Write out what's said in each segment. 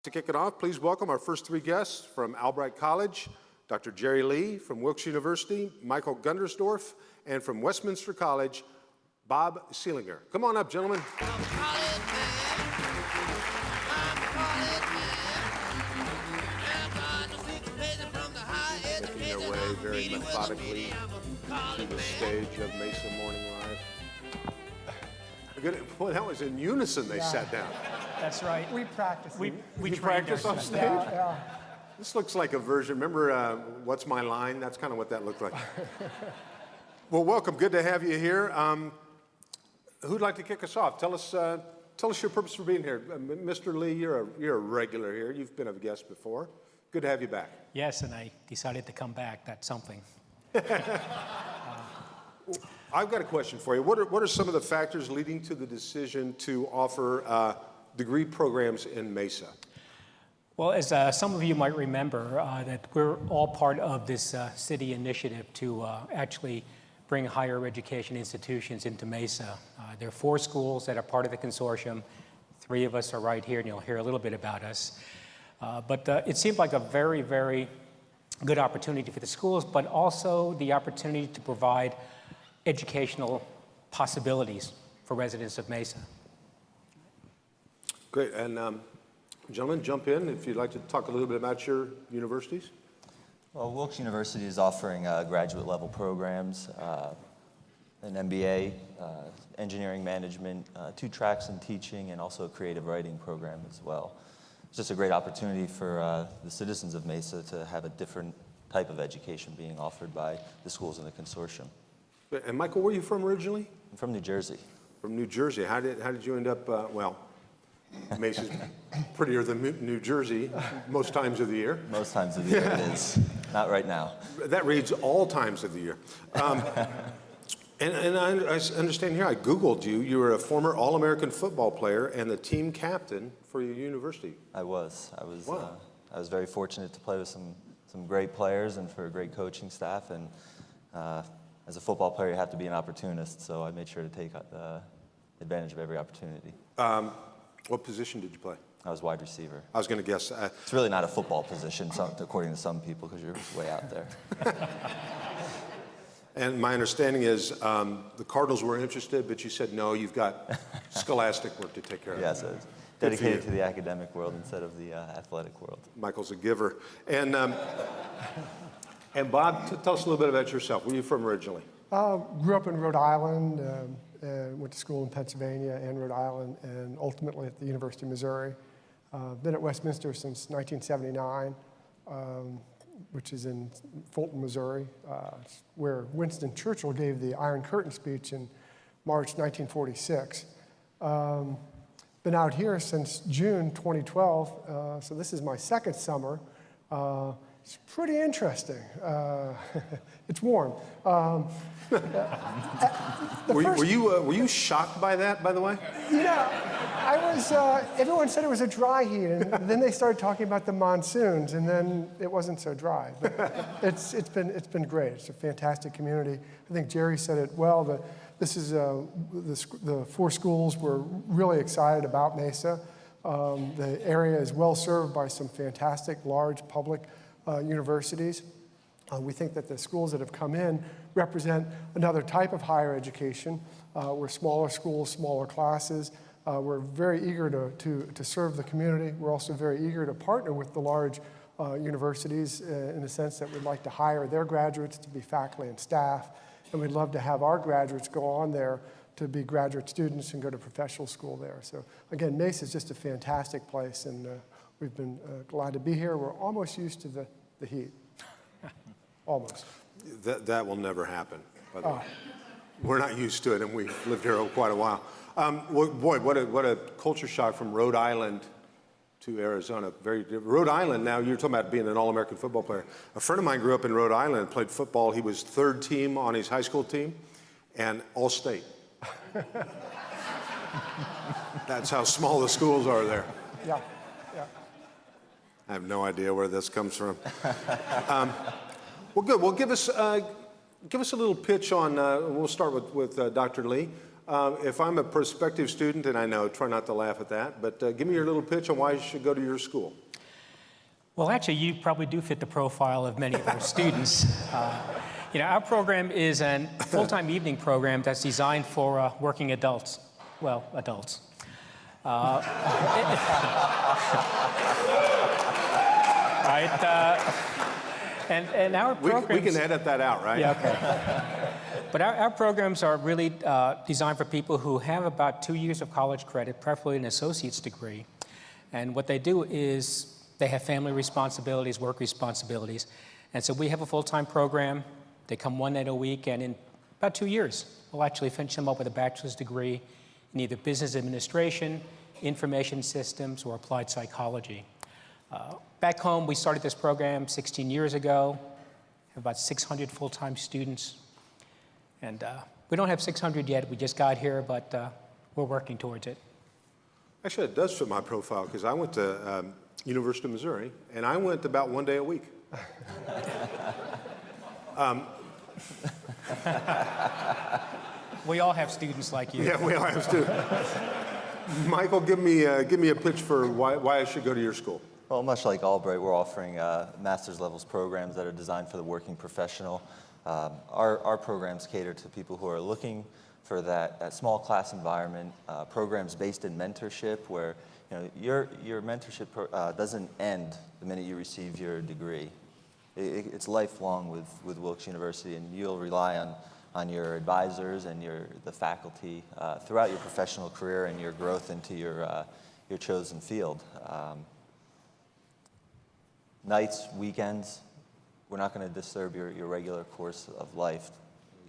To kick it off, please welcome our first three guests from Albright College, Dr. Jerry Lee from Wilkes University, Michael Gundersdorf, and from Westminster College, Bob Seelinger. Come on up, gentlemen. Making their way very methodically to the stage of Mesa Morning Live. Well, that was in unison they sat down. That's right. We practice. We practice on stage? Yeah. This looks like a version. Remember What's My Line? That's kind of what that looked like. Well, welcome. Good to have you here. Who'd like to kick us off? Tell us your purpose for being here. Mr. Lee, you're a regular here. You've been a guest before. Good to have you back. Yes, and I decided to come back. That's something. I've got a question for you. What are some of the factors leading to the decision to offer degree programs in Mesa? Well, as some of you might remember, that we're all part of this city initiative to actually bring higher education institutions into Mesa. There are 4 schools that are part of the consortium. 3 of us are right here, and you'll hear a little bit about us. But it seemed like a very, very good opportunity for the schools, but also the opportunity to provide educational possibilities for residents of Mesa. Great. And gentlemen, jump in if you'd like to talk a little bit about your universities. Well, Wilkes University is offering graduate level programs, an MBA, engineering management, 2 tracks in teaching, and also a creative writing program as well. It's just a great opportunity for the citizens of Mesa to have a different type of education being offered by the schools in the consortium. And Michael, where are you from originally? I'm from New Jersey. From New Jersey. How did you end up, well, Mesa's prettier than New Jersey most times of the year. Most times of the year it is. Not right now. That reads all times of the year. And I understand here, I Googled you. You were a former All-American football player and the team captain for your university. I was. Wow. I was very fortunate to play with some great players and for a great coaching staff. And as a football player, you have to be an opportunist, so I made sure to take advantage of every opportunity. What position did you play? I was wide receiver. I was going to guess. It's really not a football position, according to some people, because you're way out there. And my understanding is the Cardinals were interested, but you said, no, you've got scholastic work to take care of. Yes, I was dedicated to the academic world instead of the athletic world. Michael's a giver. And Bob, tell us a little bit about yourself. Where are you from originally? Grew up in Rhode Island, went to school in Pennsylvania and Rhode Island, and ultimately at the University of Missouri. Been at Westminster since 1979, which is in Fulton, Missouri, where Winston Churchill gave the Iron Curtain speech in March 1946. Been out here since June 2012, so this is my 2nd summer. It's pretty interesting. It's warm. Were you shocked by that, by the way? I was. Everyone said it was a dry heat, and then they started talking about the monsoons, and then it wasn't so dry. But it's been great. It's a fantastic community. I think Jerry said it well. This is the 4 schools. We're really excited about Mesa. The area is well served by some fantastic large public universities. We think that the schools that have come in represent another type of higher education. We're smaller schools, smaller classes. We're very eager to serve the community. We're also very eager to partner with the large universities in the sense that we'd like to hire their graduates to be faculty and staff, and we'd love to have our graduates go on there to be graduate students and go to professional school there. So again, Mesa is just a fantastic place, and we've been glad to be here. We're almost used to the heat. Almost. That will never happen, by the way. We're not used to it, and we've lived here quite a while. Well, boy, what a culture shock from Rhode Island to Arizona. Rhode Island, now you're talking about being an All-American football player. A friend of mine grew up in Rhode Island and played football. He was 3rd team on his high school team and all-state. That's how small the schools are there. Yeah. I have no idea where this comes from. Well, good. Well, give us a little pitch on. We'll start with Dr. Lee. If I'm a prospective student, and I know, try not to laugh at that, but give me your little pitch on why you should go to your school. Well, actually, you probably do fit the profile of many of our students. Our program is a full-time evening program that's designed for working adults. Well, adults. Right? And our programs... We can edit that out, right? Yeah, okay. But our programs are really designed for people who have about 2 years of college credit, preferably an associate's degree. And what they do is they have family responsibilities, work responsibilities. And so we have a full-time program. They come 1 night a week, and in about 2 years, we'll actually finish them up with a bachelor's degree in either business administration, information systems, or applied psychology. Back home, we started this program 16 years ago. Have about 600 full-time students. And we don't have 600 yet. We just got here, but we're working towards it. Actually, it does fit my profile, because I went to University of Missouri, and I went about 1 day a week. We all have students like you. Yeah, we all have students. Michael, give me a pitch for why I should go to your school. Well, much like Albright, we're offering master's levels programs that are designed for the working professional. Our programs cater to people who are looking for that small class environment, programs based in mentorship where your mentorship doesn't end the minute you receive your degree. It's lifelong with Wilkes University, and you'll rely on your advisors and the faculty throughout your professional career and your growth into your chosen field. Nights, weekends, we're not going to disturb your regular course of life.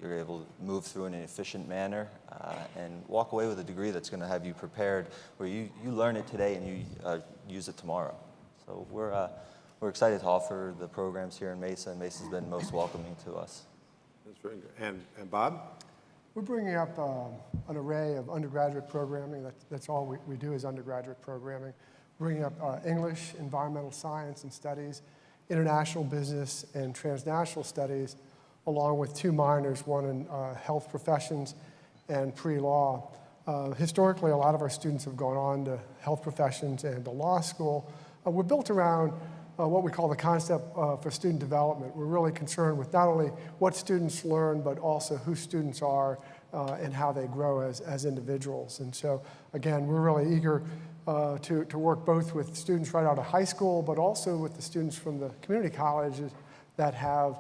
You're able to move through in an efficient manner and walk away with a degree that's going to have you prepared, where you learn it today and you use it tomorrow. So we're excited to offer the programs here in Mesa, and Mesa's been most welcoming to us. That's very good. And Bob? We're bringing up an array of undergraduate programming. That's all we do is undergraduate programming. Bringing up English, environmental science and studies, international business and transnational studies, along with 2 minors, one in health professions and pre-law. Historically, a lot of our students have gone on to health professions and to law school. We're built around what we call the concept for student development. We're really concerned with not only what students learn, but also who students are and how they grow as individuals. And so, again, we're really eager to work both with students right out of high school, but also with the students from the community colleges that have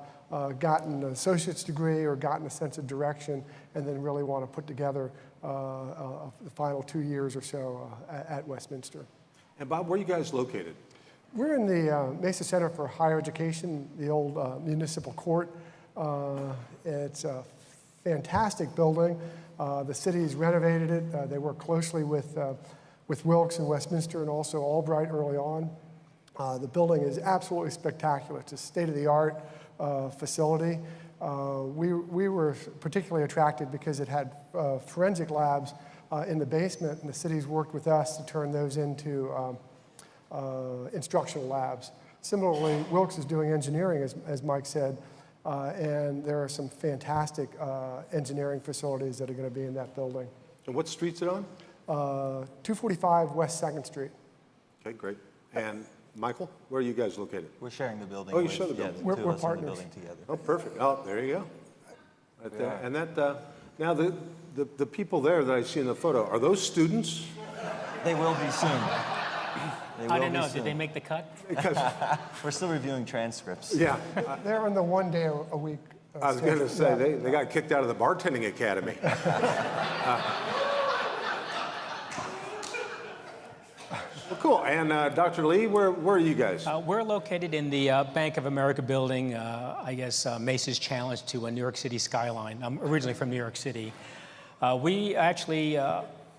gotten an associate's degree or gotten a sense of direction, and then really want to put together the final 2 years or so at Westminster. And Bob, where are you guys located? We're in the Mesa Center for Higher Education, the old municipal court. It's a fantastic building. The city's renovated it. They work closely with Wilkes and Westminster and also Albright early on. The building is absolutely spectacular. It's a state-of-the-art facility. We were particularly attracted because it had forensic labs in the basement, and the city's worked with us to turn those into instructional labs. Similarly, Wilkes is doing engineering, as Mike said, and there are some fantastic engineering facilities that are going to be in that building. And what street's it on? 245 West 2nd Street. Okay, great. And Michael, where are you guys located? We're sharing the building. Oh, you share the building. Yeah, the two We're of us in the partners. building together. Oh, perfect. Oh, there you go. Right there. And that, now the people there that I see in the photo, are those students? They will be soon. I don't know. Did they make the cut? Because, We're still reviewing transcripts. yeah, They're on the 1 day a week. I was going to say, yeah. they got kicked out of the bartending academy. Well, cool. And Dr. Lee, where are you guys? We're located in the Bank of America building, I guess Mesa's challenge to a New York City skyline. I'm originally from New York City. We actually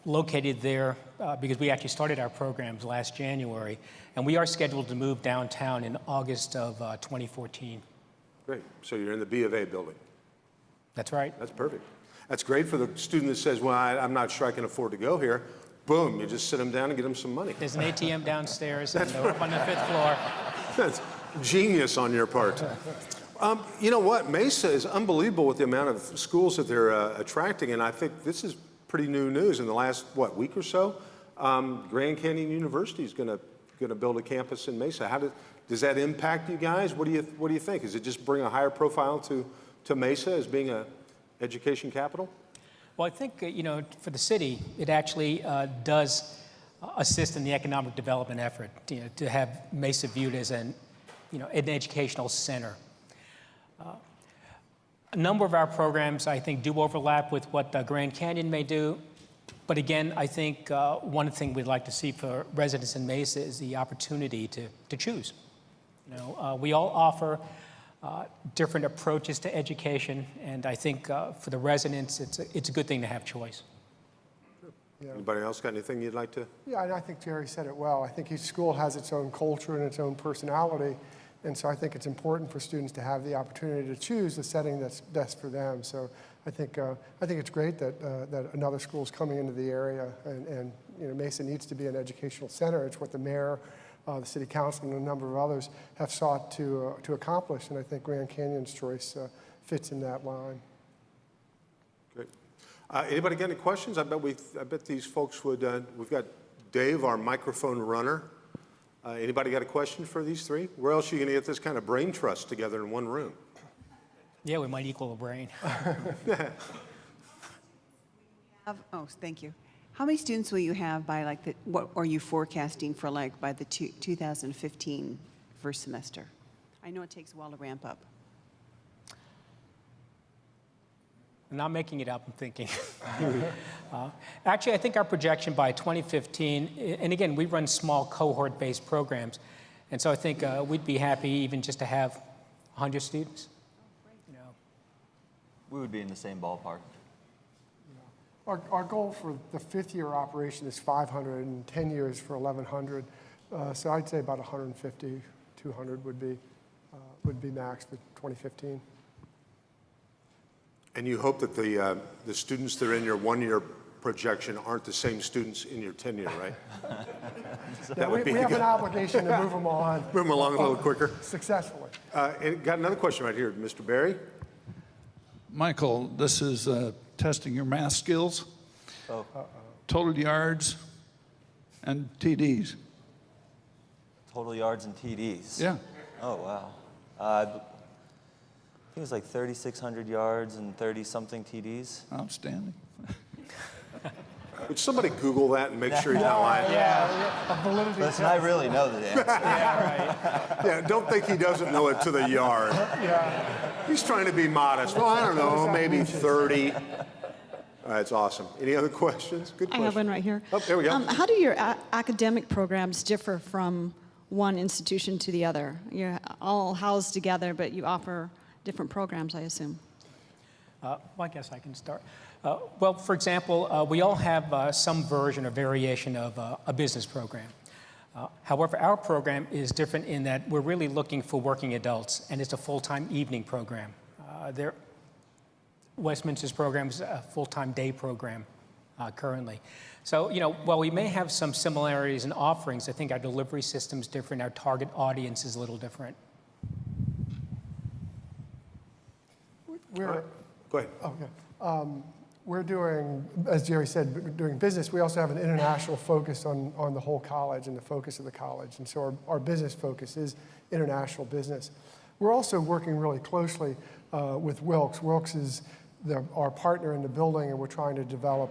located there because we actually started our programs last January, and we are scheduled to move downtown in August of 2014. Great. So you're in the B of A building. That's right. That's perfect. That's great for the student that says, well, I'm not sure I can afford to go here. Boom, you just sit them down and get them some money. There's an ATM downstairs, and we're up on the 5th floor. That's genius on your part. You know what? Mesa is unbelievable with the amount of schools that they're attracting, and I think this is pretty new news. In the last, week or so, Grand Canyon University is going to build a campus in Mesa. Does that impact you guys? What do you think? Does it just bring a higher profile to Mesa as being a education capital? Well, I think, for the city, it actually does assist in the economic development effort, to have Mesa viewed as an educational center. A number of our programs, I think, do overlap with what Grand Canyon may do. But again, I think one thing we'd like to see for residents in Mesa is the opportunity to choose. We all offer different approaches to education, and I think for the residents, it's a good thing to have choice. Yeah. Anybody else got anything you'd like to? Yeah, and I think Jerry said it well. I think each school has its own culture and its own personality, and so I think it's important for students to have the opportunity to choose the setting that's best for them. So I think it's great that another school is coming into the area, and Mesa needs to be an educational center. It's what the mayor, the city council, and a number of others have sought to accomplish, and I think Grand Canyon's choice fits in that line. Great. Anybody got any questions? I bet these folks would. We've got Dave, our microphone runner. Anybody got a question for these three? Where else are you going to get this kind of brain trust together in one room? Yeah, we might equal a brain. Thank you. How many students will you have by what are you forecasting for by the 2015 first semester? I know it takes a while to ramp up. I'm not making it up, I'm thinking. Actually, I think our projection by 2015, and again, we run small cohort-based programs, and so I think we'd be happy even just to have 100 students. We would be in the same ballpark. Our goal for the fifth-year operation is 500, and 10 years for 1,100. So I'd say about 150, 200 would be max for 2015. And you hope that the students that are in your one-year projection aren't the same students in your 10-year, right? Yeah, we have an obligation to move them on. Move them along a little quicker. Successfully. And got another question right here, Mr. Barry. Michael, this is testing your math skills. Total yards and TDs. Total yards and TDs. Yeah. Oh, wow. I think it was like 3,600 yards and 30-something TDs. Outstanding. Would somebody Google that and make sure he's not lying? Yeah, a validity Listen, I really know the answer. Yeah, don't think he doesn't know it to the yard. Yeah. He's trying to be modest. Well, I don't know, maybe 30. That's awesome. Any other questions? Good question. I have one right here. Oh, there we go. How do your academic programs differ from one institution to the other? You're all housed together, but you offer different programs, I assume. Well, I guess I can start. Well, for example, we all have some version or variation of a business program. However, our program is different in that we're really looking for working adults, and it's a full-time evening program. Westminster's program is a full-time day program currently. So, while we may have some similarities in offerings, I think our delivery system's different, our target audience is a little different. We're, Go ahead. we're doing, as Jerry said, doing business. We also have an international focus on the whole college and the focus of the college. And so our business focus is international business. We're also working really closely with Wilkes. Wilkes is our partner in the building, and we're trying to develop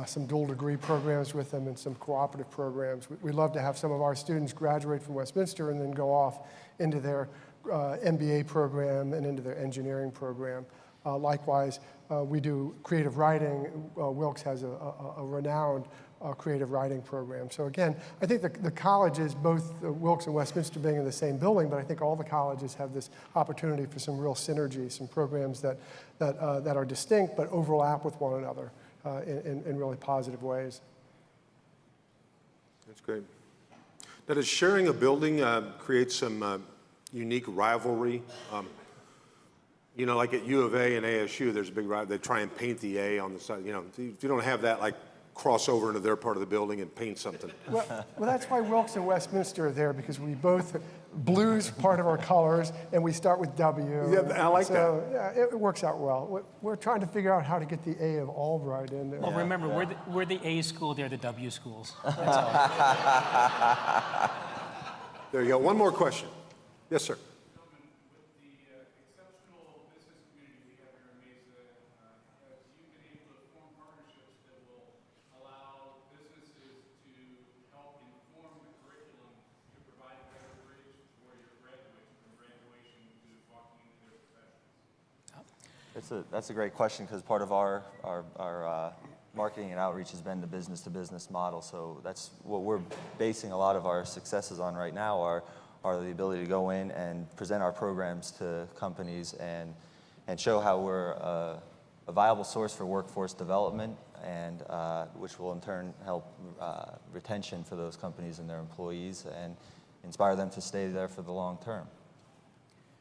some dual degree programs with them and some cooperative programs. We'd love to have some of our students graduate from Westminster and then go off into their MBA program and into their engineering program. Likewise, we do creative writing. Wilkes has a renowned creative writing program. So again, I think the colleges, both Wilkes and Westminster being in the same building, but I think all the colleges have this opportunity for some real synergy, some programs that are distinct but overlap with one another in really positive ways. That's great. Now, does sharing a building create some unique rivalry? Like at U of A and ASU, there's a big rivalry. They try and paint the A on the side. If you don't have that, like cross over into their part of the building and paint something. Well, that's why Wilkes and Westminster are there, because we both, blue's part of our colors, and we start with W. Yeah, I like so, yeah, it works out well. We're trying to figure out how to get the A of Albright in there. Well, remember, we're the A school, they're the W schools. That's all. There you go. One more question. Yes, sir. That's a great question, because part of our marketing and outreach has been the business-to-business model. So that's what we're basing a lot of our successes on right now, are the ability to go in and present our programs to companies and show how we're a viable source for workforce development, and which will in turn help retention for those companies and their employees, and inspire them to stay there for the long term.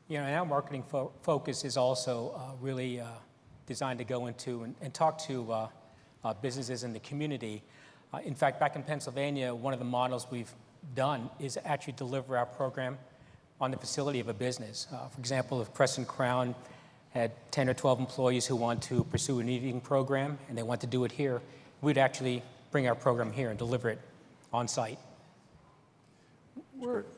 You know, and our marketing focus is also really designed to go into and talk to businesses in the community. In fact, back in Pennsylvania, one of the models we've done is actually deliver our program on the facility of a business. For example, if Crescent Crown had 10 or 12 employees who want to pursue an evening program and they want to do it here, we'd actually bring our program here and deliver it on site.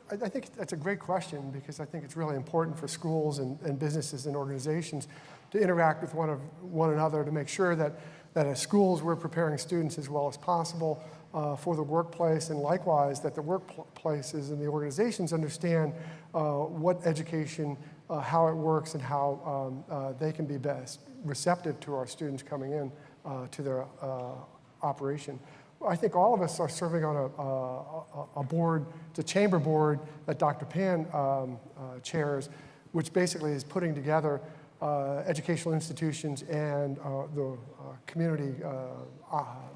I think that's a great question, because I think it's really important for schools and businesses and organizations to interact with one another to make sure that as schools we're preparing students as well as possible for the workplace, and likewise that the workplaces and the organizations understand what education, how it works, and how they can be best receptive to our students coming in to their operation. I think all of us are serving on a board, it's a chamber board that Dr. Pan chairs, which basically is putting together educational institutions and the community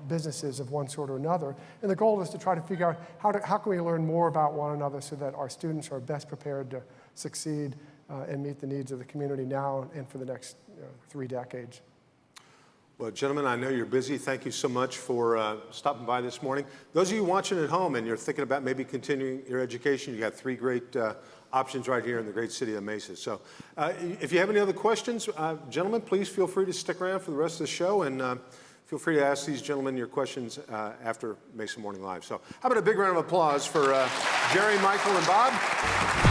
businesses of one sort or another. And the goal is to try to figure out how can we learn more about one another so that our students are best prepared to succeed and meet the needs of the community now and for the next 3 decades. Well, gentlemen, I know you're busy. Thank you so much for stopping by this morning. Those of you watching at home and you're thinking about maybe continuing your education, you got 3 great options right here in the great city of Mesa. So if you have any other questions, gentlemen, please feel free to stick around for the rest of the show, and feel free to ask these gentlemen your questions after Mesa Morning Live. So how about a big round of applause for Jerry, Michael, and Bob?